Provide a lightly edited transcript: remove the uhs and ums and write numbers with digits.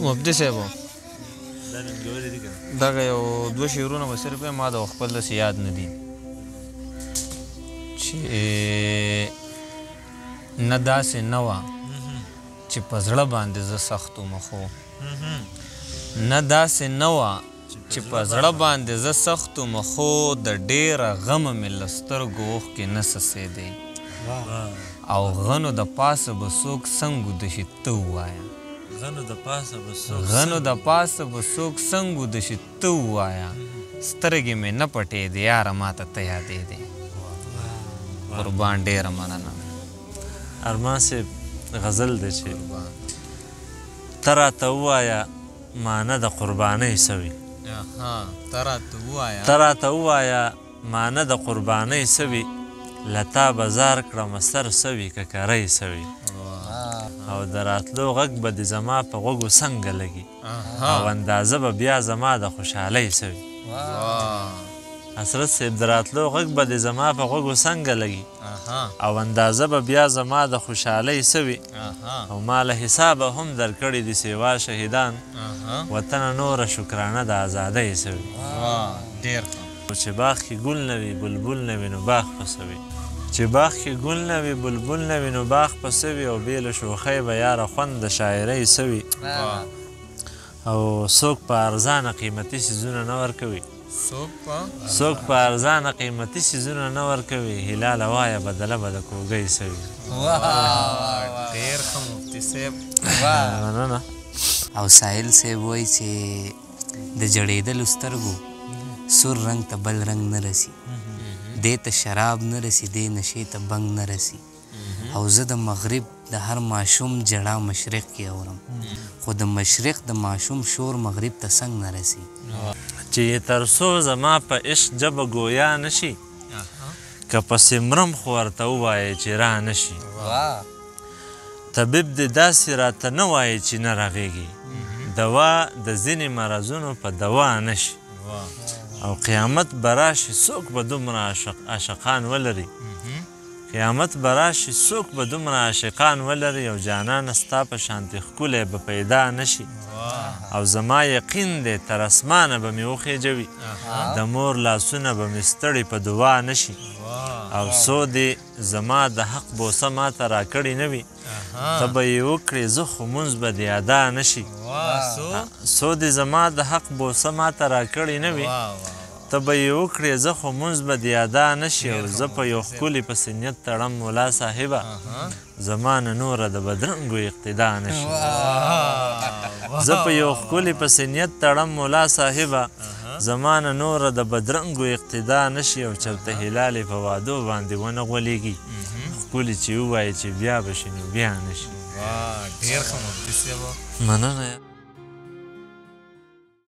مفتی صاحب دغه یو دوه شعرونه به صرف ما د خپل داسې یاد نه دي چې نه داسې نه وه چې په زړه باندې زه سخت وم خو نه داسې نه وه چې په زړه باندې زه سخت وم خو د ډېره غمه مې له سترګو اوښکې نه څڅېدې او غنو د پاسه به څوک څنګ ودشي ته ووایه غنو د پاسه به څوک څنګ ودشي ته ووایه سترګې مې نه پټېدې یاره ماته ته یادېدې قربان ډېره مننه ارمان صاحب غزل دی چې ته راته ووایه معنه د قربانۍ څه وي ته راته ووایه معنه د قربانۍ څه وي له تا بازار کړمه سر څه وي که کری څه وي او د راتلو غږ به د زما په غوږو څنګه لګي او اندازه به بیا زما د خوشحالۍ څه وي حسرت صاحب د راتلو غږ به د زما په غوږو څنګه لګي او اندازه به بیا زما د خوشحالۍ څه وي او ما له حسابه هم درکړي دي سیوا شهیدان وطنه نوره شکرانه د ازادۍ څه وي چې باغ کې ګل نه وي بلبل نه وي نو باغ په څه وي چې باغ کې ګل نه وي بلبل نه وي نو باغ په څه وي او بې له شوخۍ به یاره خوند د شاعرۍ څه وي او څوک په ارزانه قیمتي څیزونه نه ورکوي څوک په ارزانه قیمتي څیزونه نه ورکوي هلاله وایه بدله به د کوږۍ څه وي ډېر ښه مفتي صاحب مننه او ساحل صاحب وایي چې د جړېدلو سترګو سور رنګ ته بل رنګ نه رسي دې ته شراب نه رسي دې نشې ته بنګ نه رسي او زه د مغرب د هر ماشوم جړا مشرق کې اورم خو د مشرق د ماشوم شور مغرب ته څنګ نه رسي چې تر څو زما په عشق جبه ګویا نشي که پسې مرم خو ورته ووایې چې را نشي طبیب دې داسې راته نه وایي چې نه رغېږي دوا د ځینې مرضونو په دوا نشي او قیامت به راشي څوک به دومره عاشقان ولري قیامت به راشي څوک به دومره عاشقان ولري او جانانه ستا په شانتې ښکلی به پیدا نشي او زما یقین دی تر اسمانه به مې وخېجوي د مور لاسونه به مې ستړي په دعا نشي او څو دې زما د حق بوسه ماته راکړې نه وي ته به یې وکړې زه خو مونځ به دې ادا نشي څو دې زما د حق بوسه ماته راکړې نه وي ته به یې وکړې زه خو مونځ به دې ادا نشي او زه په یو ښکلي پسې نیت تړم ملا صاحبه زما نه نوره د بدرنګو اقتدا نشي زه په یو ښکلي پسې نیت تړم ملا صاحبه زما نه نوره د بدرنګو اقتدا نشي او چرته هلالې په وادو باندې ونه غولېږي ښکلي چې ووایي چې بیا به شي نو بیا نشي ډېر ښه مفتي صاحب مننه